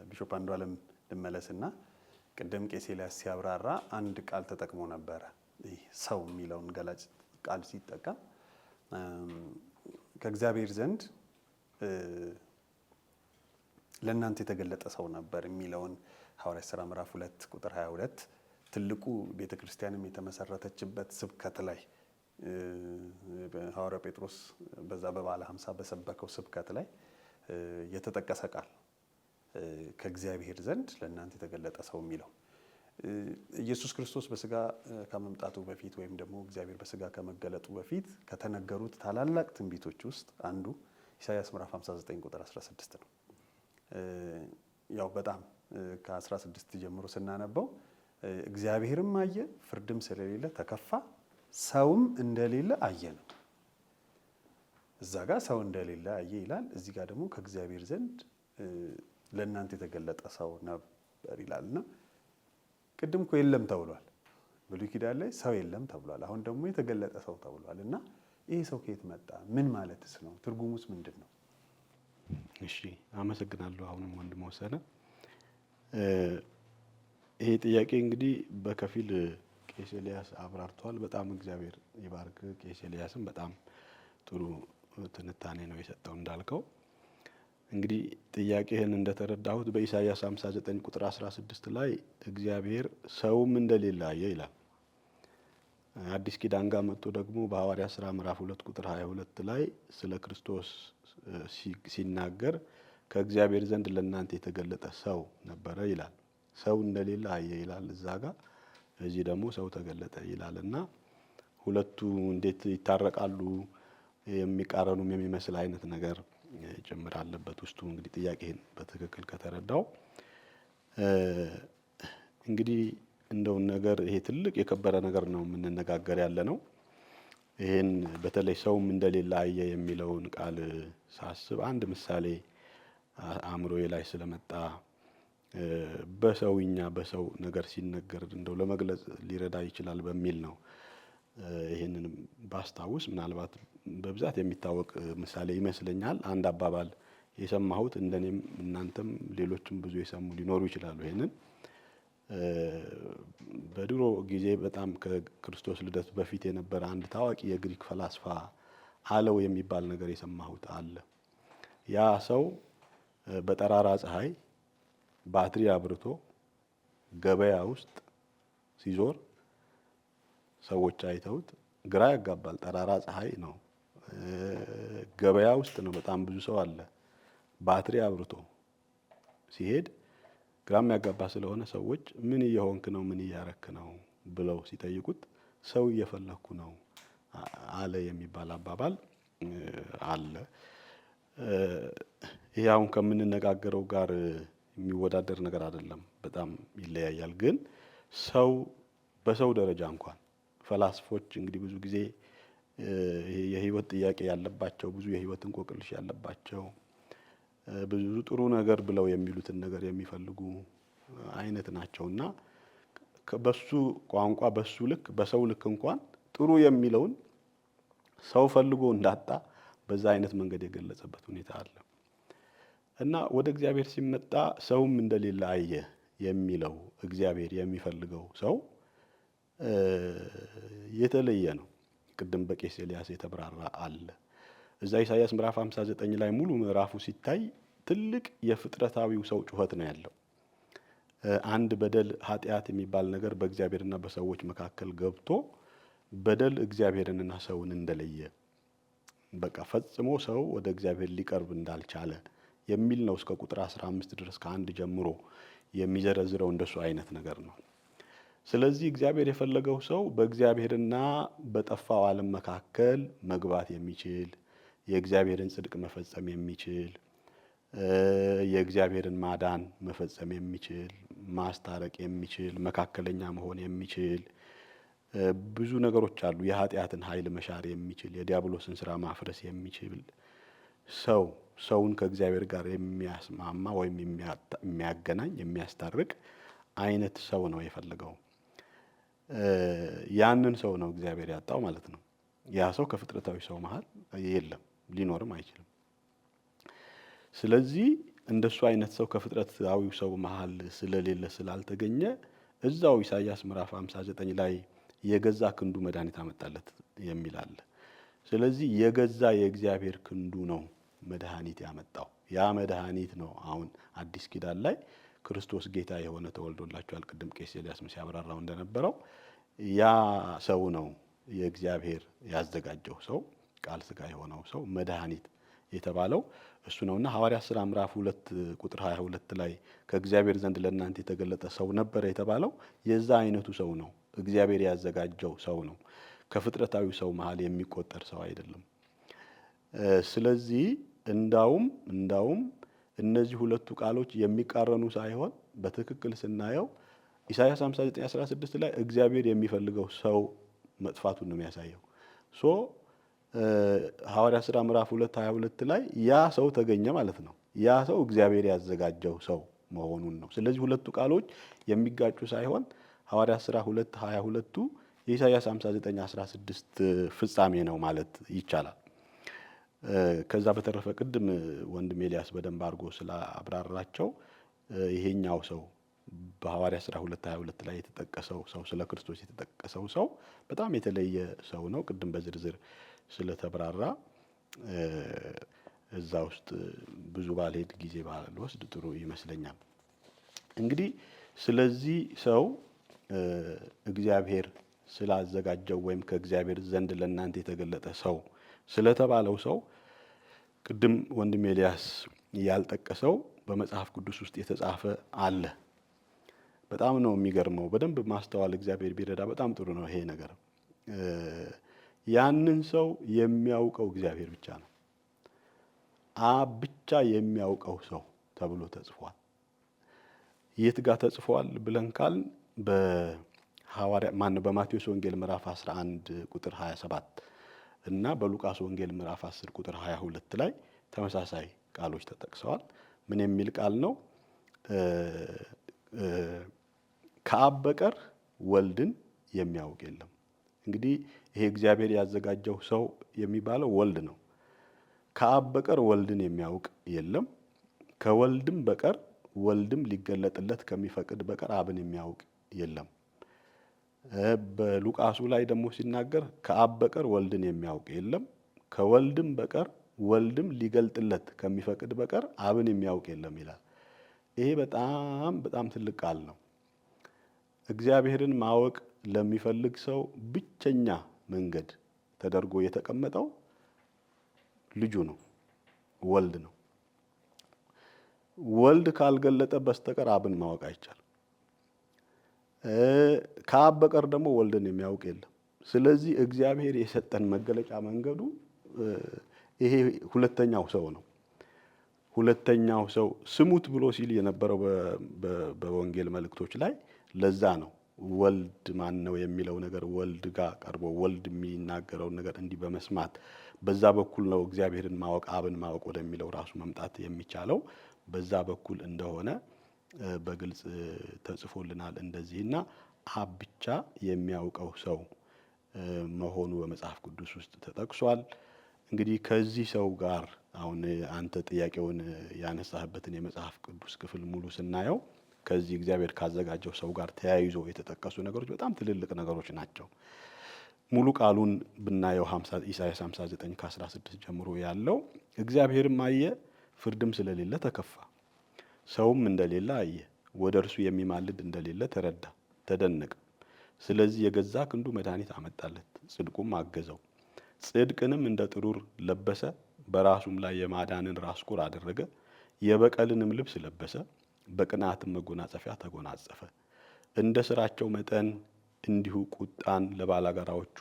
ቢሾፕ አንዱዓለም ልመለስና ቅድም ቄስ ኤልያስ ሲያብራራ አንድ ቃል ተጠቅሞ ነበረ። ይህ ሰው የሚለውን ገላጭ ቃል ሲጠቀም ከእግዚአብሔር ዘንድ ለእናንተ የተገለጠ ሰው ነበር የሚለውን ሐዋርያት ሥራ ምዕራፍ 2 ቁጥር 22 ትልቁ ቤተክርስቲያንም የተመሰረተችበት ስብከት ላይ ሐዋርያው ጴጥሮስ በዛ በበዓለ ሃምሳ በሰበከው ስብከት ላይ የተጠቀሰ ቃል ከእግዚአብሔር ዘንድ ለእናንተ የተገለጠ ሰው የሚለው ኢየሱስ ክርስቶስ በስጋ ከመምጣቱ በፊት ወይም ደግሞ እግዚአብሔር በስጋ ከመገለጡ በፊት ከተነገሩት ታላላቅ ትንቢቶች ውስጥ አንዱ ኢሳይያስ ምዕራፍ 59 ቁጥር 16 ነው። ያው በጣም ከ16 ጀምሮ ስናነበው እግዚአብሔርም አየ፣ ፍርድም ስለሌለ ተከፋ፣ ሰውም እንደሌለ አየ ነው። እዛ ጋር ሰው እንደሌለ አየ ይላል። እዚህ ጋር ደግሞ ከእግዚአብሔር ዘንድ ለእናንተ የተገለጠ ሰው ነበር ይላልና ቅድም እኮ የለም ተብሏል። ብሉይ ኪዳን ላይ ሰው የለም ተብሏል። አሁን ደግሞ የተገለጠ ሰው ተብሏል እና ይሄ ሰው ከየት መጣ? ምን ማለትስ ነው? ትርጉሙስ ምንድን ነው? እሺ አመሰግናለሁ። አሁንም ወንድም ወሰነ ይሄ ጥያቄ እንግዲህ በከፊል ቄስ ኤልያስ አብራርቷል። በጣም እግዚአብሔር ይባርክ። ቄስ ኤልያስም በጣም ጥሩ ትንታኔ ነው የሰጠው እንዳልከው። እንግዲህ ጥያቄህን እንደተረዳሁት በኢሳይያስ 59 ቁጥር 16 ላይ እግዚአብሔር ሰውም እንደሌለ አየ ይላል። አዲስ ኪዳን ጋር መጥቶ ደግሞ በሐዋርያት ሥራ ምዕራፍ 2 ቁጥር 22 ላይ ስለ ክርስቶስ ሲናገር ከእግዚአብሔር ዘንድ ለእናንተ የተገለጠ ሰው ነበረ ይላል። ሰው እንደሌለ አየ ይላል እዛ ጋር፣ እዚህ ደግሞ ሰው ተገለጠ ይላልና ሁለቱ እንዴት ይታረቃሉ? የሚቃረኑም የሚመስል አይነት ነገር ጭምር አለበት ውስጡ። እንግዲህ ጥያቄን በትክክል ከተረዳው እንግዲህ እንደው ነገር ይሄ ትልቅ የከበረ ነገር ነው የምንነጋገር ያለ ነው። ይሄን በተለይ ሰውም እንደሌለ አየ የሚለውን ቃል ሳስብ አንድ ምሳሌ አእምሮዬ ላይ ስለመጣ በሰውኛ በሰው ነገር ሲነገር እንደው ለመግለጽ ሊረዳ ይችላል በሚል ነው ይሄንን ባስታውስ። ምናልባት በብዛት የሚታወቅ ምሳሌ ይመስለኛል። አንድ አባባል የሰማሁት እንደኔም እናንተም ሌሎችም ብዙ የሰሙ ሊኖሩ ይችላሉ። ይሄንን በድሮ ጊዜ በጣም ከክርስቶስ ልደት በፊት የነበረ አንድ ታዋቂ የግሪክ ፈላስፋ አለው የሚባል ነገር የሰማሁት አለ። ያ ሰው በጠራራ ፀሐይ ባትሪ አብርቶ ገበያ ውስጥ ሲዞር ሰዎች አይተውት ግራ ያጋባል። ጠራራ ፀሐይ ነው፣ ገበያ ውስጥ ነው፣ በጣም ብዙ ሰው አለ። ባትሪ አብርቶ ሲሄድ ግራም ያጋባ ስለሆነ ሰዎች ምን እየሆንክ ነው? ምን እያረክ ነው? ብለው ሲጠይቁት ሰው እየፈለኩ ነው አለ የሚባል አባባል አለ። ይሄ አሁን ከምንነጋገረው ጋር የሚወዳደር ነገር አይደለም፣ በጣም ይለያያል። ግን ሰው በሰው ደረጃ እንኳን ፈላስፎች እንግዲህ ብዙ ጊዜ የህይወት ጥያቄ ያለባቸው፣ ብዙ የህይወት እንቆቅልሽ ያለባቸው፣ ብዙ ጥሩ ነገር ብለው የሚሉትን ነገር የሚፈልጉ አይነት ናቸውና በሱ ቋንቋ በሱ ልክ በሰው ልክ እንኳን ጥሩ የሚለውን ሰው ፈልጎ እንዳጣ በዛ አይነት መንገድ የገለጸበት ሁኔታ አለ እና ወደ እግዚአብሔር ሲመጣ ሰውም እንደሌለ አየ የሚለው እግዚአብሔር የሚፈልገው ሰው የተለየ ነው። ቅድም በቄስ ኤልያስ የተብራራ አለ። እዛ ኢሳይያስ ምዕራፍ 59 ላይ ሙሉ ምዕራፉ ሲታይ ትልቅ የፍጥረታዊው ሰው ጩኸት ነው ያለው። አንድ በደል ኃጢአት የሚባል ነገር በእግዚአብሔርና በሰዎች መካከል ገብቶ በደል እግዚአብሔርንና ሰውን እንደለየ፣ በቃ ፈጽሞ ሰው ወደ እግዚአብሔር ሊቀርብ እንዳልቻለ የሚል ነው። እስከ ቁጥር 15 ድረስ ከአንድ ጀምሮ የሚዘረዝረው እንደሱ አይነት ነገር ነው። ስለዚህ እግዚአብሔር የፈለገው ሰው በእግዚአብሔርና በጠፋው ዓለም መካከል መግባት የሚችል፣ የእግዚአብሔርን ጽድቅ መፈጸም የሚችል፣ የእግዚአብሔርን ማዳን መፈጸም የሚችል፣ ማስታረቅ የሚችል፣ መካከለኛ መሆን የሚችል ብዙ ነገሮች አሉ። የኃጢአትን ኃይል መሻር የሚችል፣ የዲያብሎስን ስራ ማፍረስ የሚችል ሰው ሰውን ከእግዚአብሔር ጋር የሚያስማማ ወይም የሚያገናኝ የሚያስታርቅ አይነት ሰው ነው የፈለገው። ያንን ሰው ነው እግዚአብሔር ያጣው ማለት ነው። ያ ሰው ከፍጥረታዊ ሰው መሃል የለም፣ ሊኖርም አይችልም። ስለዚህ እንደሱ አይነት ሰው ከፍጥረታዊ ሰው መሃል ስለሌለ ስላልተገኘ እዛው ኢሳይያስ ምዕራፍ 59 ላይ የገዛ ክንዱ መድኃኒት አመጣለት የሚል አለ። ስለዚህ የገዛ የእግዚአብሔር ክንዱ ነው መድኃኒት ያመጣው። ያ መድኃኒት ነው አሁን አዲስ ኪዳን ላይ ክርስቶስ ጌታ የሆነ ተወልዶላችኋል። ቅድም ቄስ ኤልያስም ሲያብራራው እንደነበረው ያ ሰው ነው የእግዚአብሔር ያዘጋጀው ሰው፣ ቃል ሥጋ የሆነው ሰው መድኃኒት የተባለው እሱ ነውና ሐዋርያት ሥራ ምዕራፍ 2 ቁጥር 22 ላይ ከእግዚአብሔር ዘንድ ለእናንተ የተገለጠ ሰው ነበረ የተባለው የዛ አይነቱ ሰው ነው። እግዚአብሔር ያዘጋጀው ሰው ነው። ከፍጥረታዊ ሰው መሃል የሚቆጠር ሰው አይደለም። ስለዚህ እንዳውም እነዚህ ሁለቱ ቃሎች የሚቃረኑ ሳይሆን በትክክል ስናየው ኢሳይያስ 59:16 ላይ እግዚአብሔር የሚፈልገው ሰው መጥፋቱን ነው የሚያሳየው። ሐዋርያት ሥራ ምዕራፍ 2:22 ላይ ያ ሰው ተገኘ ማለት ነው። ያ ሰው እግዚአብሔር ያዘጋጀው ሰው መሆኑን ነው። ስለዚህ ሁለቱ ቃሎች የሚጋጩ ሳይሆን ሐዋርያት ሥራ 2:22ቱ የኢሳይያስ 59:16 ፍጻሜ ነው ማለት ይቻላል። ከዛ በተረፈ ቅድም ወንድም ኤልያስ በደንብ አድርጎ ስላብራራቸው ይሄኛው ሰው በሐዋርያት ሥራ 2:22 ላይ የተጠቀሰው ሰው ስለ ክርስቶስ የተጠቀሰው ሰው በጣም የተለየ ሰው ነው። ቅድም በዝርዝር ስለተብራራ እዛ ውስጥ ብዙ ባልሄድ ጊዜ ባልወስድ ጥሩ ይመስለኛል። እንግዲህ ስለዚህ ሰው እግዚአብሔር ስላዘጋጀው ወይም ከእግዚአብሔር ዘንድ ለእናንተ የተገለጠ ሰው ስለተባለው ሰው ቅድም ወንድም ኤልያስ ያልጠቀሰው በመጽሐፍ ቅዱስ ውስጥ የተጻፈ አለ። በጣም ነው የሚገርመው። በደንብ ማስተዋል እግዚአብሔር ቢረዳ በጣም ጥሩ ነው ይሄ ነገር። ያንን ሰው የሚያውቀው እግዚአብሔር ብቻ ነው። አብ ብቻ የሚያውቀው ሰው ተብሎ ተጽፏል። የት ጋር ተጽፏል ብለን ካል በማቴዎስ ወንጌል ምዕራፍ 11 ቁጥር 27 እና በሉቃስ ወንጌል ምዕራፍ 10 ቁጥር 22 ላይ ተመሳሳይ ቃሎች ተጠቅሰዋል። ምን የሚል ቃል ነው? ከአብ በቀር ወልድን የሚያውቅ የለም። እንግዲህ ይሄ እግዚአብሔር ያዘጋጀው ሰው የሚባለው ወልድ ነው። ከአብ በቀር ወልድን የሚያውቅ የለም። ከወልድም በቀር ወልድም ሊገለጥለት ከሚፈቅድ በቀር አብን የሚያውቅ የለም። በሉቃሱ ላይ ደግሞ ሲናገር ከአብ በቀር ወልድን የሚያውቅ የለም፣ ከወልድም በቀር ወልድም ሊገልጥለት ከሚፈቅድ በቀር አብን የሚያውቅ የለም ይላል። ይሄ በጣም በጣም ትልቅ ቃል ነው። እግዚአብሔርን ማወቅ ለሚፈልግ ሰው ብቸኛ መንገድ ተደርጎ የተቀመጠው ልጁ ነው፣ ወልድ ነው። ወልድ ካልገለጠ በስተቀር አብን ማወቅ አይቻልም። ከአብ በቀር ደግሞ ወልድን የሚያውቅ የለም። ስለዚህ እግዚአብሔር የሰጠን መገለጫ መንገዱ ይሄ ሁለተኛው ሰው ነው። ሁለተኛው ሰው ስሙት ብሎ ሲል የነበረው በወንጌል መልእክቶች ላይ ለዛ ነው። ወልድ ማን ነው የሚለው ነገር ወልድ ጋር ቀርቦ ወልድ የሚናገረውን ነገር እንዲህ በመስማት በዛ በኩል ነው እግዚአብሔርን ማወቅ አብን ማወቅ ወደሚለው ራሱ መምጣት የሚቻለው በዛ በኩል እንደሆነ በግልጽ ተጽፎልናል። እንደዚህና አብ ብቻ የሚያውቀው ሰው መሆኑ በመጽሐፍ ቅዱስ ውስጥ ተጠቅሷል። እንግዲህ ከዚህ ሰው ጋር አሁን አንተ ጥያቄውን ያነሳህበትን የመጽሐፍ ቅዱስ ክፍል ሙሉ ስናየው ከዚህ እግዚአብሔር ካዘጋጀው ሰው ጋር ተያይዞ የተጠቀሱ ነገሮች በጣም ትልልቅ ነገሮች ናቸው። ሙሉ ቃሉን ብናየው ኢሳይያስ 59:16 ጀምሮ ያለው እግዚአብሔርም አየ፣ ፍርድም ስለሌለ ተከፋ፣ ሰውም እንደሌለ አየ፣ ወደ እርሱ የሚማልድ እንደሌለ ተረዳ፣ ተደነቀ። ስለዚህ የገዛ ክንዱ መድኃኒት አመጣለት፣ ጽድቁም አገዘው። ጽድቅንም እንደ ጥሩር ለበሰ፣ በራሱም ላይ የማዳንን ራስ ቁር አደረገ። የበቀልንም ልብስ ለበሰ፣ በቅንዓትም መጎናጸፊያ ተጎናጸፈ። እንደ ስራቸው መጠን እንዲሁ ቁጣን ለባላጋራዎቹ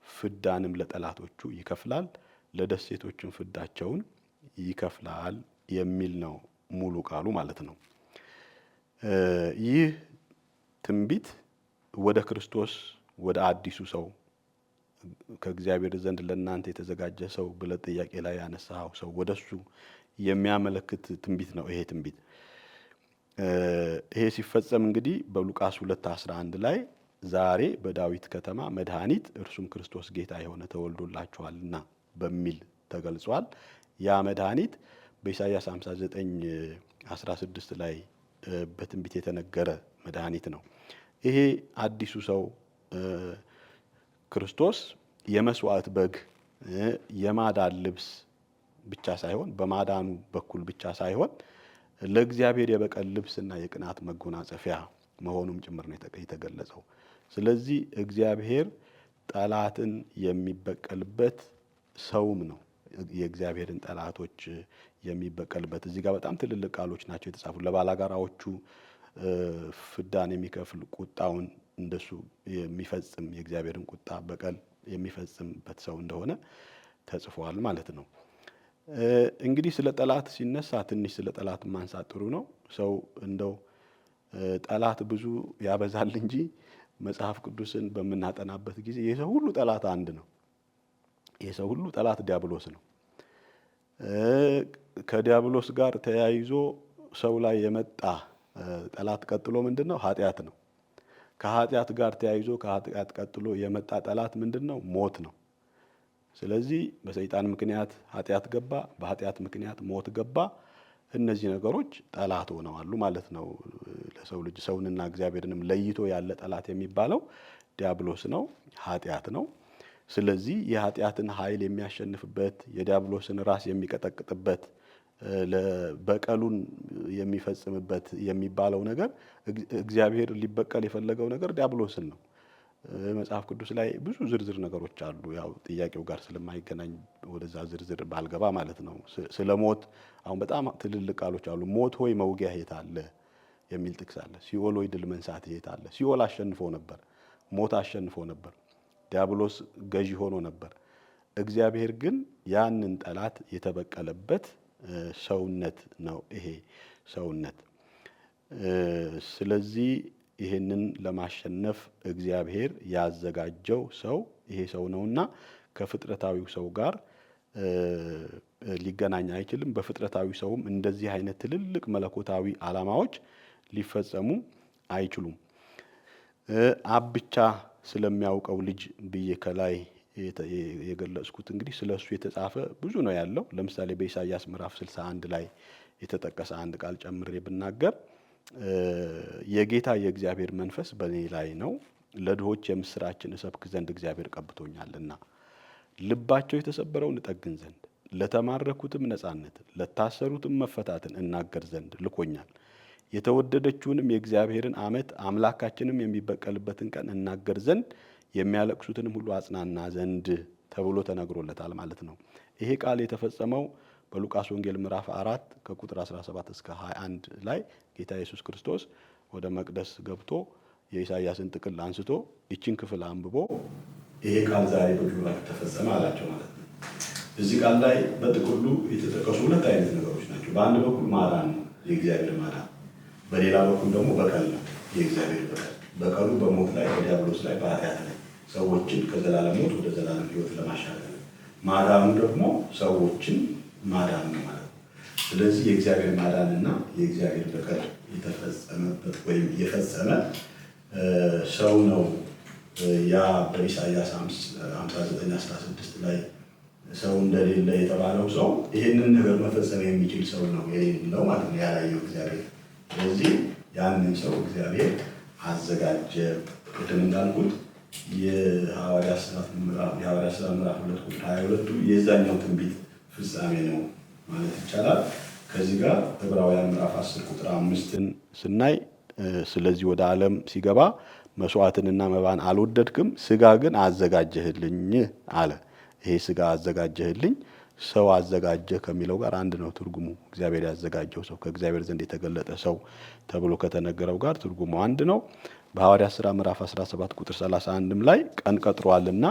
ፍዳንም ለጠላቶቹ ይከፍላል፣ ለደሴቶችም ፍዳቸውን ይከፍላል የሚል ነው ሙሉ ቃሉ ማለት ነው። ይህ ትንቢት ወደ ክርስቶስ ወደ አዲሱ ሰው ከእግዚአብሔር ዘንድ ለእናንተ የተዘጋጀ ሰው ብለህ ጥያቄ ላይ ያነሳኸው ሰው ወደሱ የሚያመለክት ትንቢት ነው ይሄ ትንቢት። ይሄ ሲፈጸም እንግዲህ በሉቃስ 2:11 ላይ ዛሬ በዳዊት ከተማ መድኃኒት እርሱም ክርስቶስ ጌታ የሆነ ተወልዶላችኋልና በሚል ተገልጿል። ያ መድኃኒት በኢሳይያስ 59:16 ላይ በትንቢት የተነገረ መድኃኒት ነው። ይሄ አዲሱ ሰው ክርስቶስ የመስዋዕት በግ የማዳን ልብስ ብቻ ሳይሆን በማዳኑ በኩል ብቻ ሳይሆን ለእግዚአብሔር የበቀል ልብስና የቅናት መጎናጸፊያ መሆኑም ጭምር ነው የተገለጸው። ስለዚህ እግዚአብሔር ጠላትን የሚበቀልበት ሰውም ነው። የእግዚአብሔርን ጠላቶች የሚበቀልበት እዚህ ጋር በጣም ትልልቅ ቃሎች ናቸው የተጻፉ። ለባላጋራዎቹ ፍዳን የሚከፍል ቁጣውን እንደሱ የሚፈጽም የእግዚአብሔርን ቁጣ በቀል የሚፈጽምበት ሰው እንደሆነ ተጽፏል ማለት ነው። እንግዲህ ስለ ጠላት ሲነሳ ትንሽ ስለ ጠላት ማንሳት ጥሩ ነው። ሰው እንደው ጠላት ብዙ ያበዛል እንጂ መጽሐፍ ቅዱስን በምናጠናበት ጊዜ የሰው ሁሉ ጠላት አንድ ነው። የሰው ሁሉ ጠላት ዲያብሎስ ነው። ከዲያብሎስ ጋር ተያይዞ ሰው ላይ የመጣ ጠላት ቀጥሎ ምንድን ነው? ኃጢአት ነው። ከኃጢአት ጋር ተያይዞ ከኃጢአት ቀጥሎ የመጣ ጠላት ምንድን ነው? ሞት ነው። ስለዚህ በሰይጣን ምክንያት ኃጢአት ገባ፣ በኃጢአት ምክንያት ሞት ገባ። እነዚህ ነገሮች ጠላት ሆነዋል ማለት ነው ለሰው ልጅ። ሰውንና እግዚአብሔርንም ለይቶ ያለ ጠላት የሚባለው ዲያብሎስ ነው፣ ኃጢአት ነው። ስለዚህ የኃጢአትን ኃይል የሚያሸንፍበት የዲያብሎስን ራስ የሚቀጠቅጥበት በቀሉን የሚፈጽምበት የሚባለው ነገር እግዚአብሔር ሊበቀል የፈለገው ነገር ዲያብሎስን ነው። መጽሐፍ ቅዱስ ላይ ብዙ ዝርዝር ነገሮች አሉ። ያው ጥያቄው ጋር ስለማይገናኝ ወደዛ ዝርዝር ባልገባ ማለት ነው። ስለ ሞት አሁን በጣም ትልልቅ ቃሎች አሉ። ሞት ሆይ መውጊያ የት አለ የሚል ጥቅስ አለ። ሲኦል ሆይ ድል መንሳት የት አለ? ሲኦል አሸንፎ ነበር። ሞት አሸንፎ ነበር። ዲያብሎስ ገዢ ሆኖ ነበር። እግዚአብሔር ግን ያንን ጠላት የተበቀለበት ሰውነት ነው ይሄ ሰውነት። ስለዚህ ይህንን ለማሸነፍ እግዚአብሔር ያዘጋጀው ሰው ይሄ ሰው ነውና ከፍጥረታዊው ሰው ጋር ሊገናኝ አይችልም። በፍጥረታዊ ሰውም እንደዚህ አይነት ትልልቅ መለኮታዊ ዓላማዎች ሊፈጸሙ አይችሉም። አብ ብቻ ስለሚያውቀው ልጅ ብዬ ከላይ የገለጽኩት እንግዲህ ስለ እሱ የተጻፈ ብዙ ነው ያለው። ለምሳሌ በኢሳይያስ ምዕራፍ 61 ላይ የተጠቀሰ አንድ ቃል ጨምሬ ብናገር የጌታ የእግዚአብሔር መንፈስ በእኔ ላይ ነው፣ ለድሆች የምስራችን እሰብክ ዘንድ እግዚአብሔር ቀብቶኛልና፣ ልባቸው የተሰበረውን እጠግን ዘንድ፣ ለተማረኩትም ነጻነትን፣ ለታሰሩትም መፈታትን እናገር ዘንድ ልኮኛል። የተወደደችውንም የእግዚአብሔርን ዓመት አምላካችንም የሚበቀልበትን ቀን እናገር ዘንድ የሚያለቅሱትንም ሁሉ አጽናና ዘንድ ተብሎ ተነግሮለታል ማለት ነው። ይሄ ቃል የተፈጸመው በሉቃስ ወንጌል ምዕራፍ 4 ከቁጥር 17 እስከ 21 ላይ ጌታ ኢየሱስ ክርስቶስ ወደ መቅደስ ገብቶ የኢሳይያስን ጥቅል አንስቶ ይችን ክፍል አንብቦ ይሄ ቃል ዛሬ በጆሮአችሁ ተፈጸመ አላቸው ማለት ነው። እዚህ ቃል ላይ በጥቅሉ የተጠቀሱ ሁለት አይነት ነገሮች ናቸው። በአንድ በኩል ማዳን ነው፣ የእግዚአብሔር ማዳን። በሌላ በኩል ደግሞ በቀል ነው፣ የእግዚአብሔር በቀል። በቀሉ በሞት ላይ፣ በዲያብሎስ ላይ፣ በኃጢአት ላይ ሰዎችን ከዘላለም ሞት ወደ ዘላለም ሕይወት ለማሻገር ነው። ማዳኑ ደግሞ ሰዎችን ማዳን ነው ማለት ነው። ስለዚህ የእግዚአብሔር ማዳንና የእግዚአብሔር በቀል የተፈጸመበት ወይም የፈጸመ ሰው ነው። ያ በኢሳይያስ 59:16 ላይ ሰው እንደሌለ የተባለው ሰው ይህንን ነገር መፈጸም የሚችል ሰው ነው የሌለው ማለት ነው፣ ያላየው እግዚአብሔር። ስለዚህ ያንን ሰው እግዚአብሔር አዘጋጀ። ቅድም እንዳልኩት የሐዋርያት ሥራ ምዕራፍ 2 ቁጥር 22 የዛኛው ትንቢት ፍጻሜ ነው ማለት ይቻላል። ከዚህ ጋር ዕብራውያን ምዕራፍ 10 ቁጥር 5ን ስናይ ስለዚህ ወደ ዓለም ሲገባ መስዋዕትንና መባን አልወደድክም፣ ስጋ ግን አዘጋጀህልኝ አለ። ይሄ ስጋ አዘጋጀህልኝ፣ ሰው አዘጋጀ ከሚለው ጋር አንድ ነው ትርጉሙ። እግዚአብሔር ያዘጋጀው ሰው፣ ከእግዚአብሔር ዘንድ የተገለጠ ሰው ተብሎ ከተነገረው ጋር ትርጉሙ አንድ ነው። በሐዋርያት ሥራ ምዕራፍ 17 ቁጥር 31ም ላይ ቀን ቀጥሯልና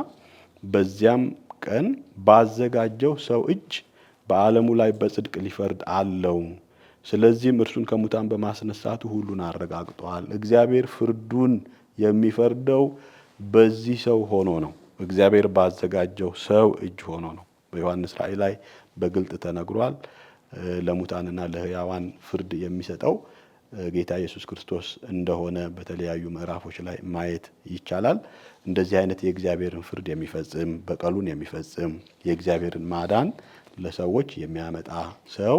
በዚያም ቀን ባዘጋጀው ሰው እጅ በዓለሙ ላይ በጽድቅ ሊፈርድ አለው። ስለዚህም እርሱን ከሙታን በማስነሳቱ ሁሉን አረጋግጧል። እግዚአብሔር ፍርዱን የሚፈርደው በዚህ ሰው ሆኖ ነው። እግዚአብሔር ባዘጋጀው ሰው እጅ ሆኖ ነው። በዮሐንስ ራእይ ላይ በግልጥ ተነግሯል። ለሙታንና ለሕያዋን ፍርድ የሚሰጠው ጌታ ኢየሱስ ክርስቶስ እንደሆነ በተለያዩ ምዕራፎች ላይ ማየት ይቻላል። እንደዚህ አይነት የእግዚአብሔርን ፍርድ የሚፈጽም በቀሉን የሚፈጽም የእግዚአብሔርን ማዳን ለሰዎች የሚያመጣ ሰው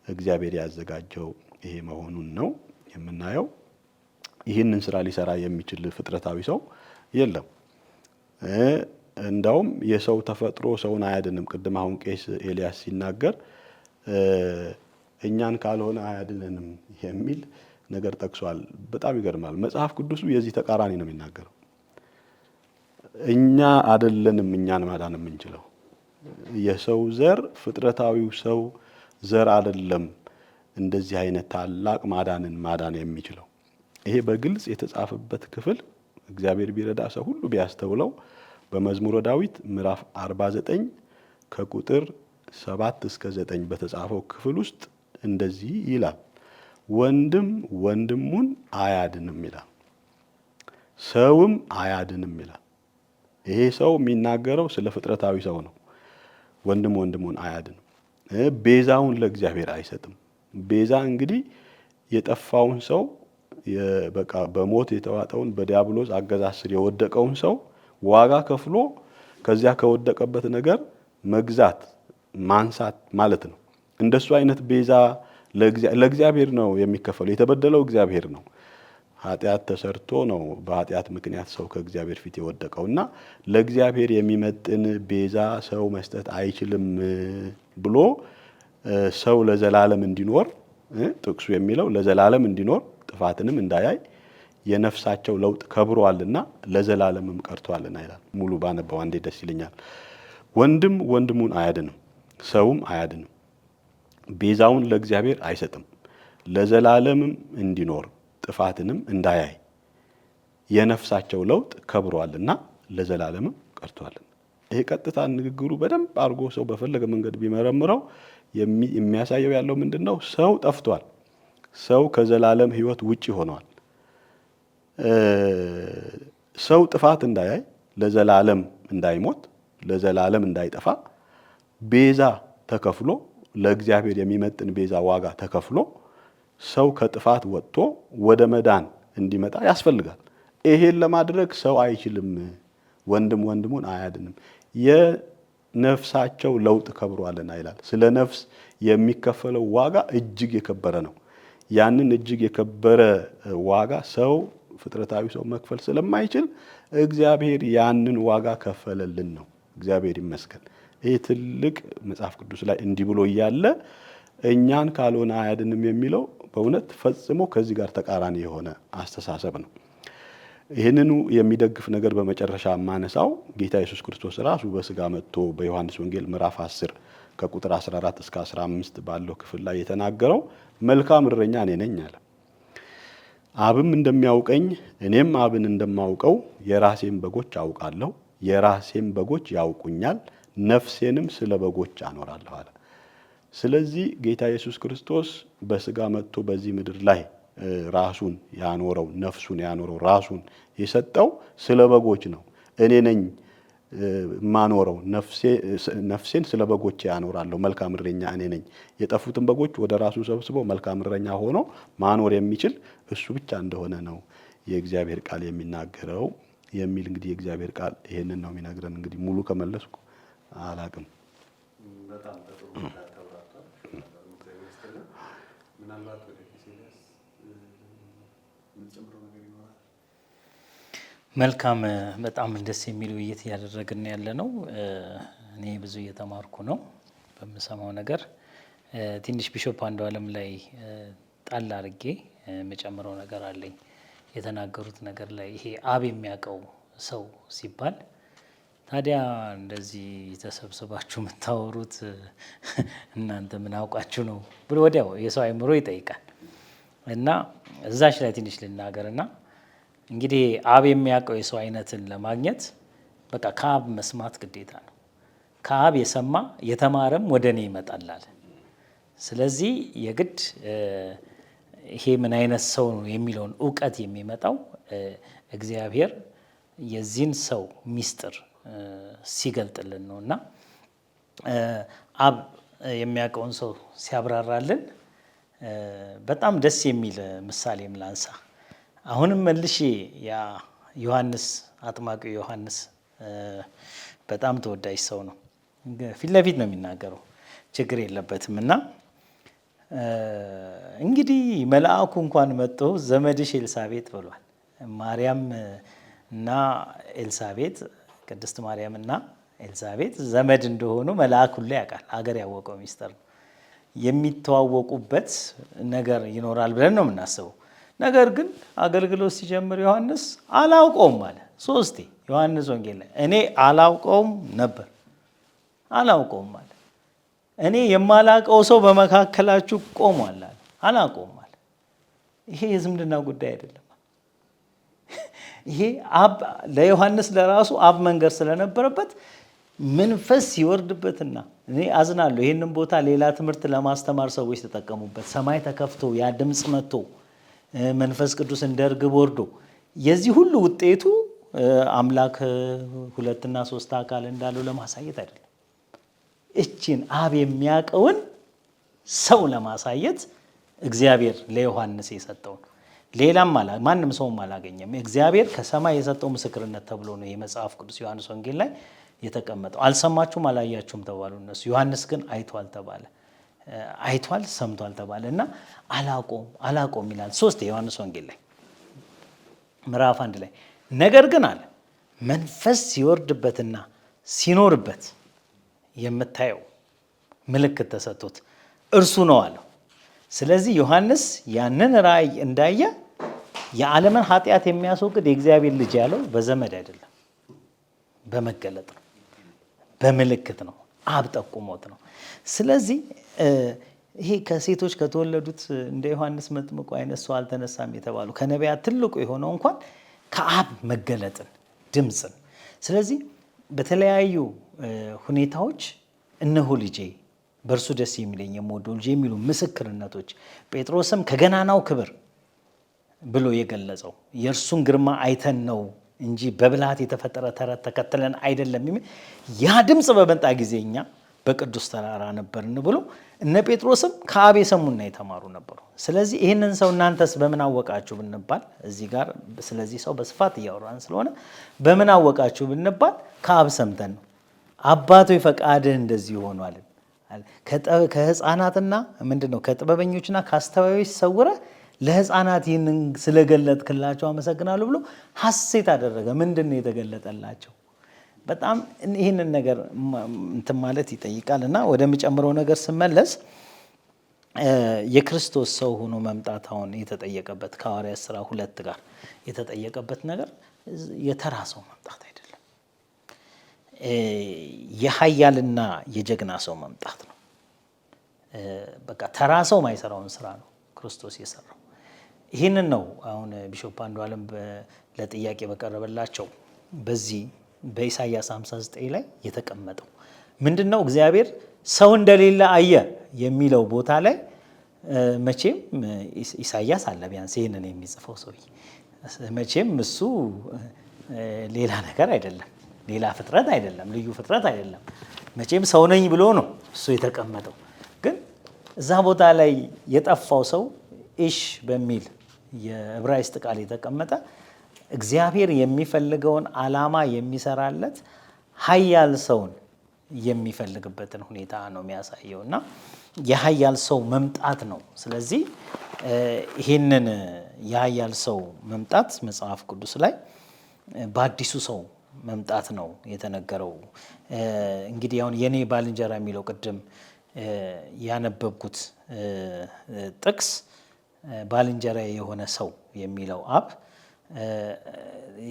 እግዚአብሔር ያዘጋጀው ይሄ መሆኑን ነው የምናየው። ይህንን ስራ ሊሰራ የሚችል ፍጥረታዊ ሰው የለም። እንዳውም የሰው ተፈጥሮ ሰውን አያድንም። ቅድም አሁን ቄስ ኤልያስ ሲናገር እኛን ካልሆነ አያድነንም የሚል ነገር ጠቅሷል። በጣም ይገርማል። መጽሐፍ ቅዱሱ የዚህ ተቃራኒ ነው የሚናገረው። እኛ አይደለንም እኛን ማዳን የምንችለው። የሰው ዘር ፍጥረታዊው ሰው ዘር አይደለም እንደዚህ አይነት ታላቅ ማዳንን ማዳን የሚችለው። ይሄ በግልጽ የተጻፈበት ክፍል እግዚአብሔር ቢረዳ ሰው ሁሉ ቢያስተውለው በመዝሙረ ዳዊት ምዕራፍ 49 ከቁጥር 7 እስከ 9 በተጻፈው ክፍል ውስጥ እንደዚህ ይላል። ወንድም ወንድሙን አያድንም ይላል፣ ሰውም አያድንም ይላል። ይሄ ሰው የሚናገረው ስለ ፍጥረታዊ ሰው ነው። ወንድም ወንድሙን አያድንም፣ ቤዛውን ለእግዚአብሔር አይሰጥም። ቤዛ እንግዲህ የጠፋውን ሰው በቃ በሞት የተዋጠውን በዲያብሎስ አገዛዝ ስር የወደቀውን ሰው ዋጋ ከፍሎ ከዚያ ከወደቀበት ነገር መግዛት ማንሳት ማለት ነው። እንደሱ አይነት ቤዛ ለእግዚአብሔር ነው የሚከፈለው። የተበደለው እግዚአብሔር ነው። ኃጢአት ተሰርቶ ነው በኃጢአት ምክንያት ሰው ከእግዚአብሔር ፊት የወደቀውና ለእግዚአብሔር የሚመጥን ቤዛ ሰው መስጠት አይችልም ብሎ ሰው ለዘላለም እንዲኖር ጥቅሱ የሚለው ለዘላለም እንዲኖር ጥፋትንም እንዳያይ የነፍሳቸው ለውጥ ከብሯልና ለዘላለምም ቀርቷልና ይላል። ሙሉ ባነበው አንዴ ደስ ይለኛል። ወንድም ወንድሙን አያድንም፣ ሰውም አያድንም፣ ቤዛውን ለእግዚአብሔር አይሰጥም፣ ለዘላለምም እንዲኖር ጥፋትንም እንዳያይ የነፍሳቸው ለውጥ ከብሯልና ለዘላለምም ቀርቷልና። ይሄ ቀጥታ ንግግሩ በደንብ አድርጎ ሰው በፈለገ መንገድ ቢመረምረው የሚያሳየው ያለው ምንድነው? ሰው ጠፍቷል። ሰው ከዘላለም ሕይወት ውጪ ሆኗል። ሰው ጥፋት እንዳያይ፣ ለዘላለም እንዳይሞት፣ ለዘላለም እንዳይጠፋ ቤዛ ተከፍሎ ለእግዚአብሔር የሚመጥን ቤዛ ዋጋ ተከፍሎ ሰው ከጥፋት ወጥቶ ወደ መዳን እንዲመጣ ያስፈልጋል። ይሄን ለማድረግ ሰው አይችልም። ወንድም ወንድሙን አያድንም፣ የነፍሳቸው ለውጥ ከብሯልና ይላል። ስለ ነፍስ የሚከፈለው ዋጋ እጅግ የከበረ ነው። ያንን እጅግ የከበረ ዋጋ ሰው ፍጥረታዊ ሰው መክፈል ስለማይችል እግዚአብሔር ያንን ዋጋ ከፈለልን ነው። እግዚአብሔር ይመስገን። ይህ ትልቅ መጽሐፍ ቅዱስ ላይ እንዲህ ብሎ እያለ እኛን ካልሆነ አያድንም የሚለው በእውነት ፈጽሞ ከዚህ ጋር ተቃራኒ የሆነ አስተሳሰብ ነው። ይህንኑ የሚደግፍ ነገር በመጨረሻ ማነሳው ጌታ ኢየሱስ ክርስቶስ ራሱ በስጋ መጥቶ በዮሐንስ ወንጌል ምዕራፍ 10 ከቁጥር 14 እስከ 15 ባለው ክፍል ላይ የተናገረው መልካም እረኛ እኔ ነኝ አለ። አብም እንደሚያውቀኝ እኔም አብን እንደማውቀው የራሴን በጎች አውቃለሁ፣ የራሴን በጎች ያውቁኛል፣ ነፍሴንም ስለ በጎች አኖራለሁ አለ። ስለዚህ ጌታ ኢየሱስ ክርስቶስ በስጋ መጥቶ በዚህ ምድር ላይ ራሱን ያኖረው ነፍሱን ያኖረው ራሱን የሰጠው ስለ በጎች ነው። እኔ ነኝ ማኖረው፣ ነፍሴን ስለ በጎቼ ያኖራለሁ፣ መልካም እረኛ እኔ ነኝ። የጠፉትን በጎች ወደ ራሱ ሰብስቦ መልካም እረኛ ሆኖ ማኖር የሚችል እሱ ብቻ እንደሆነ ነው የእግዚአብሔር ቃል የሚናገረው የሚል እንግዲህ የእግዚአብሔር ቃል ይሄንን ነው የሚነግረን። እንግዲህ ሙሉ ከመለስኩ አላቅም። በጣም ጥሩ ተብራርቷል። ምናልባት ወደ ፊሲሊያስ የምትጨምረው ነገር ይኖራል? መልካም። በጣም ደስ የሚል ውይይት እያደረግን ያለ ነው። እኔ ብዙ እየተማርኩ ነው በምሰማው ነገር። ትንሽ ቢሾፕ አንዱዓለም ላይ ጣል አድርጌ የምጨምረው ነገር አለኝ። የተናገሩት ነገር ላይ ይሄ አብ የሚያውቀው ሰው ሲባል ታዲያ እንደዚህ ተሰብስባችሁ የምታወሩት እናንተ ምን አውቃችሁ ነው ብሎ ወዲያው የሰው አእምሮ ይጠይቃል። እና እዛች ላይ ትንሽ ልናገርና እንግዲህ አብ የሚያውቀው የሰው አይነትን ለማግኘት በቃ ከአብ መስማት ግዴታ ነው። ከአብ የሰማ የተማረም ወደ እኔ ይመጣላል። ስለዚህ የግድ ይሄ ምን አይነት ሰው ነው የሚለውን እውቀት የሚመጣው እግዚአብሔር የዚህን ሰው ሚስጥር ሲገልጥልን ነው እና አብ የሚያውቀውን ሰው ሲያብራራልን በጣም ደስ የሚል ምሳሌም ላንሳ። አሁንም መልሼ ያ ዮሐንስ አጥማቂው ዮሐንስ በጣም ተወዳጅ ሰው ነው። ፊት ለፊት ነው የሚናገረው፣ ችግር የለበትም። እና እንግዲህ መልአኩ እንኳን መጥቶ ዘመድሽ ኤልሳቤጥ ብሏል። ማርያም እና ኤልሳቤጥ ቅድስት ማርያም እና ኤልሳቤጥ ዘመድ እንደሆኑ መልአክ ሁሉ ያውቃል። ሀገር ያወቀው ሚስጥር ነው። የሚተዋወቁበት ነገር ይኖራል ብለን ነው የምናስበው። ነገር ግን አገልግሎት ሲጀምር ዮሐንስ አላውቀውም አለ 3 ዮሐንስ ወንጌል ላይ እኔ አላውቀውም ነበር፣ አላውቀውም አለ። እኔ የማላውቀው ሰው በመካከላችሁ ቆሟል አለ። አላውቀውም አለ። ይሄ የዝምድና ጉዳይ አይደለም። ይሄ አብ ለዮሐንስ ለራሱ አብ መንገር ስለነበረበት መንፈስ ሲወርድበትና እኔ አዝናለሁ። ይህንን ቦታ ሌላ ትምህርት ለማስተማር ሰዎች ተጠቀሙበት። ሰማይ ተከፍቶ ያ ድምፅ መጥቶ መንፈስ ቅዱስ እንደ ርግብ ወርዶ የዚህ ሁሉ ውጤቱ አምላክ 2 እና 3 አካል እንዳለው ለማሳየት አይደለም። እችን አብ የሚያውቀውን ሰው ለማሳየት እግዚአብሔር ለዮሐንስ የሰጠው ነው። ሌላም ማንም ሰውም አላገኘም። እግዚአብሔር ከሰማይ የሰጠው ምስክርነት ተብሎ ነው የመጽሐፍ ቅዱስ ዮሐንስ ወንጌል ላይ የተቀመጠው። አልሰማችሁም አላያችሁም ተባሉ እነሱ። ዮሐንስ ግን አይቷል ተባለ። አይቷል ሰምቷል ተባለ እና አላቆም ይላል 3 የዮሐንስ ወንጌል ላይ ምዕራፍ 1 ላይ ነገር ግን አለ መንፈስ ሲወርድበትና ሲኖርበት የምታየው ምልክት ተሰጥቶት እርሱ ነው አለው። ስለዚህ ዮሐንስ ያንን ራእይ እንዳየ የዓለምን ኃጢአት የሚያስወግድ የእግዚአብሔር ልጅ ያለው በዘመድ አይደለም፣ በመገለጥ ነው፣ በምልክት ነው፣ አብ ጠቁሞት ነው። ስለዚህ ይሄ ከሴቶች ከተወለዱት እንደ ዮሐንስ መጥምቁ አይነት ሰው አልተነሳም የተባሉ ከነቢያት ትልቁ የሆነው እንኳን ከአብ መገለጥን ድምፅን። ስለዚህ በተለያዩ ሁኔታዎች እነሆ ልጄ በእርሱ ደስ የሚለኝ የምወደው ልጄ የሚሉ ምስክርነቶች ጴጥሮስም ከገናናው ክብር ብሎ የገለጸው የእርሱን ግርማ አይተን ነው እንጂ በብልሃት የተፈጠረ ተረት ተከትለን አይደለም የሚል ያ ድምፅ በመጣ ጊዜ እኛ በቅዱስ ተራራ ነበርን ብሎ እነ ጴጥሮስም ከአብ የሰሙና የተማሩ ነበሩ። ስለዚህ ይህንን ሰው እናንተስ በምን አወቃችሁ ብንባል እዚህ ጋር ስለዚህ ሰው በስፋት እያወራን ስለሆነ በምን አወቃችሁ ብንባል ከአብ ሰምተን ነው። አባቶ ፈቃድህ እንደዚህ ሆኗል ከህፃናትና ምንድን ነው ከጥበበኞችና ከአስተዋዮች ሰውረህ ለህፃናት ይህንን ስለገለጥክላቸው አመሰግናለሁ ብሎ ሐሴት አደረገ። ምንድን ነው የተገለጠላቸው? በጣም ይህንን ነገር እንትን ማለት ይጠይቃል። እና ወደሚጨምረው ነገር ስመለስ የክርስቶስ ሰው ሆኖ መምጣት አሁን የተጠየቀበት ከሐዋርያት ሥራ 2 ጋር የተጠየቀበት ነገር የተራ ሰው መምጣት አይደለም፣ የኃያልና የጀግና ሰው መምጣት ነው። በቃ ተራ ሰው ማይሰራውን ስራ ነው ክርስቶስ የሰራው። ይህንን ነው አሁን ቢሾፕ አንዱዓለም ለጥያቄ በቀረበላቸው በዚህ በኢሳይያስ 59 ላይ የተቀመጠው ምንድን ነው? እግዚአብሔር ሰው እንደሌለ አየ የሚለው ቦታ ላይ መቼም ኢሳይያስ አለ ቢያንስ ይህንን የሚጽፈው ሰውዬ መቼም እሱ ሌላ ነገር አይደለም፣ ሌላ ፍጥረት አይደለም፣ ልዩ ፍጥረት አይደለም። መቼም ሰው ነኝ ብሎ ነው እሱ የተቀመጠው። ግን እዛ ቦታ ላይ የጠፋው ሰው ኢሽ በሚል የዕብራይስጥ ቃል የተቀመጠ እግዚአብሔር የሚፈልገውን ዓላማ የሚሰራለት ኃያል ሰውን የሚፈልግበትን ሁኔታ ነው የሚያሳየው እና የኃያል ሰው መምጣት ነው። ስለዚህ ይህንን የኃያል ሰው መምጣት መጽሐፍ ቅዱስ ላይ በአዲሱ ሰው መምጣት ነው የተነገረው። እንግዲህ አሁን የኔ ባልንጀራ የሚለው ቅድም ያነበብኩት ጥቅስ ባልንጀራ የሆነ ሰው የሚለው አብ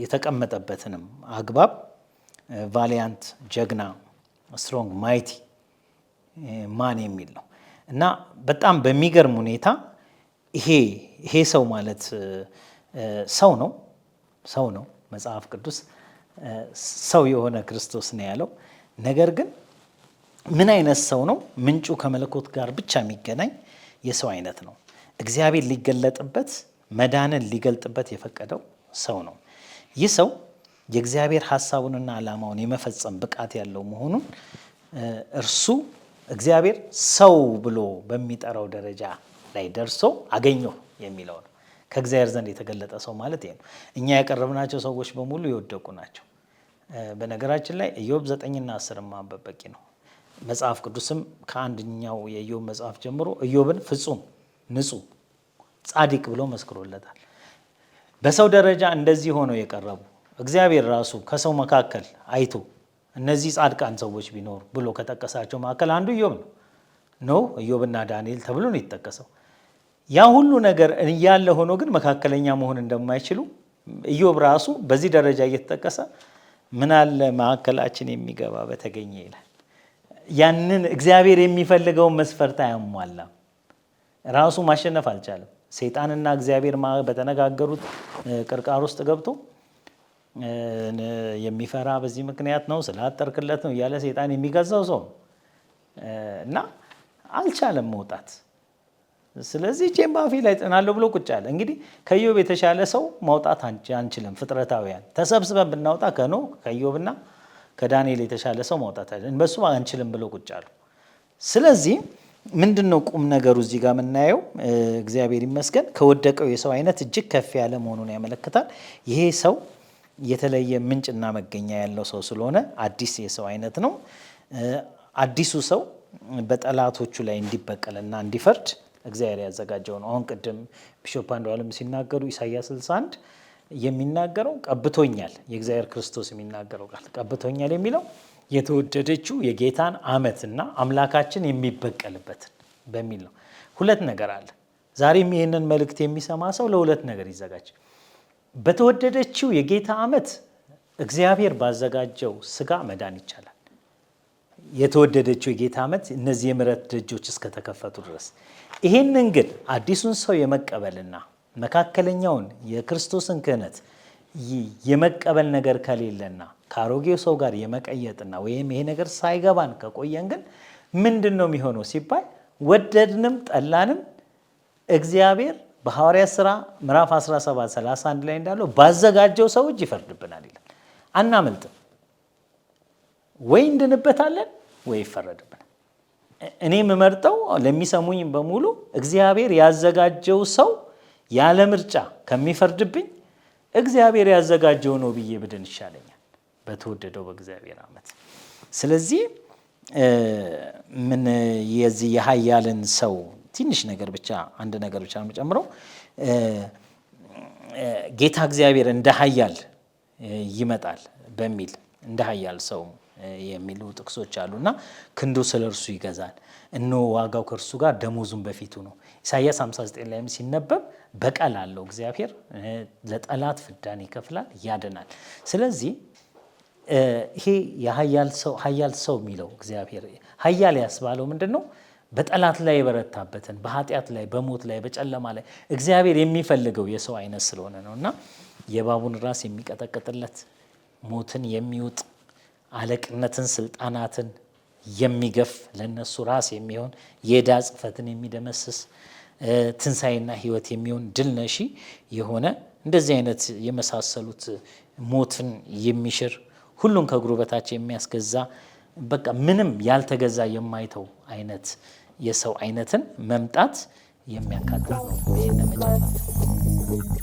የተቀመጠበትንም አግባብ ቫሊያንት፣ ጀግና፣ ስትሮንግ፣ ማይቲ ማን የሚል ነው እና በጣም በሚገርም ሁኔታ ይሄ ሰው ማለት ሰው ነው። መጽሐፍ ቅዱስ ሰው የሆነ ክርስቶስ ነው ያለው። ነገር ግን ምን አይነት ሰው ነው? ምንጩ ከመለኮት ጋር ብቻ የሚገናኝ የሰው አይነት ነው። እግዚአብሔር ሊገለጥበት መዳንን ሊገልጥበት የፈቀደው ሰው ነው። ይህ ሰው የእግዚአብሔር ሐሳቡንና ዓላማውን የመፈጸም ብቃት ያለው መሆኑን እርሱ እግዚአብሔር ሰው ብሎ በሚጠራው ደረጃ ላይ ደርሶ አገኘው የሚለው ነው። ከእግዚአብሔር ዘንድ የተገለጠ ሰው ማለት ይሄ ነው። እኛ ያቀረብናቸው ሰዎች በሙሉ የወደቁ ናቸው። በነገራችን ላይ ኢዮብ 9ና 10 ማንበብ በቂ ነው። መጽሐፍ ቅዱስም ከአንደኛው የኢዮብ መጽሐፍ ጀምሮ ኢዮብን ፍጹም፣ ንጹሕ፣ ጻድቅ ብሎ መስክሮለታል። በሰው ደረጃ እንደዚህ ሆነው የቀረቡ እግዚአብሔር ራሱ ከሰው መካከል አይቶ እነዚህ ጻድቃን ሰዎች ቢኖሩ ብሎ ከጠቀሳቸው መካከል አንዱ ኢዮብ ነው። ኢዮብና ዳንኤል ተብሎ ነው የተጠቀሰው። ያ ሁሉ ነገር እያለ ሆኖ ግን መካከለኛ መሆን እንደማይችሉ ኢዮብ ራሱ በዚህ ደረጃ እየተጠቀሰ ምን አለ መካከላችን የሚገባ በተገኘ ይላል። ያንን እግዚአብሔር የሚፈልገውን መስፈርት አያሟላም። ራሱ ማሸነፍ አልቻለም። ሰይጣንና እግዚአብሔር በተነጋገሩት ቅርቃር ውስጥ ገብቶ የሚፈራ በዚህ ምክንያት ነው ስላጠርክለት ነው እያለ ሰይጣን የሚገዛው ሰው እና አልቻለም መውጣት። ስለዚህ እጄን በአፌ ላይ እጥናለሁ ብሎ ቁጭ አለ። እንግዲህ ከኢዮብ የተሻለ ሰው ማውጣት አንችልም። ፍጥረታውያን ተሰብስበን ብናውጣ ከኖህ ከኢዮብና ከዳንኤል የተሻለ ሰው ማውጣት በሱ አንችልም ብሎ ቁጭ አሉ። ስለዚህ ምንድን ነው ቁም ነገሩ እዚህ ጋር የምናየው? እግዚአብሔር ይመስገን ከወደቀው የሰው አይነት እጅግ ከፍ ያለ መሆኑን ያመለክታል። ይሄ ሰው የተለየ ምንጭና መገኛ ያለው ሰው ስለሆነ አዲስ የሰው አይነት ነው። አዲሱ ሰው በጠላቶቹ ላይ እንዲበቀልና እንዲፈርድ እግዚአብሔር ያዘጋጀው ነው። አሁን ቅድም ቢሾፕ አንዱዓለም ሲናገሩ ኢሳይያስ 61 የሚናገረው ቀብቶኛል፣ የእግዚአብሔር ክርስቶስ የሚናገረው ቃል ቀብቶኛል የሚለው የተወደደችው የጌታን ዓመትና አምላካችን የሚበቀልበትን በሚል ነው። ሁለት ነገር አለ። ዛሬም ይህንን መልእክት የሚሰማ ሰው ለሁለት ነገር ይዘጋጅ። በተወደደችው የጌታ ዓመት እግዚአብሔር ባዘጋጀው ስጋ መዳን ይቻላል። የተወደደችው የጌታ ዓመት እነዚህ የምሕረት ደጆች እስከተከፈቱ ድረስ። ይሄንን ግን አዲሱን ሰው የመቀበልና መካከለኛውን የክርስቶስን ክህነት የመቀበል ነገር ከሌለና ከአሮጌው ሰው ጋር የመቀየጥና ወይም ይሄ ነገር ሳይገባን ከቆየን ግን ምንድን ነው የሚሆነው ሲባል ወደድንም ጠላንም እግዚአብሔር በሐዋርያት ሥራ ምዕራፍ 17:31 ላይ እንዳለው ባዘጋጀው ሰው እጅ ይፈርድብናል ይላል። አናመልጥም። ወይ እንድንበታለን ወይ ይፈረድብናል። እኔ የምመርጠው ለሚሰሙኝ በሙሉ እግዚአብሔር ያዘጋጀው ሰው ያለ ምርጫ ከሚፈርድብኝ እግዚአብሔር ያዘጋጀው ነው ብዬ ብድን ይሻለኛል በተወደደው በእግዚአብሔር ዓመት። ስለዚህ ምን የዚህ የኃያልን ሰው ትንሽ ነገር ብቻ አንድ ነገር ብቻ ነው የምጨምረው። ጌታ እግዚአብሔር እንደ ኃያል ይመጣል በሚል እንደ ኃያል ሰው የሚሉ ጥቅሶች አሉና ክንዱ ስለ እርሱ ይገዛል፣ እነሆ ዋጋው ከእርሱ ጋር ደሞዙም በፊቱ ነው። ኢሳይያስ 59 ላይም ሲነበብ በቀል አለው እግዚአብሔር ለጠላት ፍዳን ይከፍላል፣ ያድናል። ስለዚህ ይሄ ኃያል ሰው የሚለው እግዚአብሔር ኃያል ያስባለው ምንድን ነው? በጠላት ላይ የበረታበትን በኃጢአት ላይ በሞት ላይ በጨለማ ላይ እግዚአብሔር የሚፈልገው የሰው አይነት ስለሆነ ነው እና የእባቡን ራስ የሚቀጠቅጥለት ሞትን የሚውጥ አለቅነትን ስልጣናትን የሚገፍ ለነሱ ራስ የሚሆን የዕዳ ጽሕፈትን የሚደመስስ ትንሣኤና ሕይወት የሚሆን ድል ነሺ የሆነ እንደዚህ አይነት የመሳሰሉት ሞትን የሚሽር ሁሉን ከእግሩ በታች የሚያስገዛ በቃ ምንም ያልተገዛ የማይተው አይነት የሰው አይነትን መምጣት የሚያካትት ነው። ይህን መጨረሻ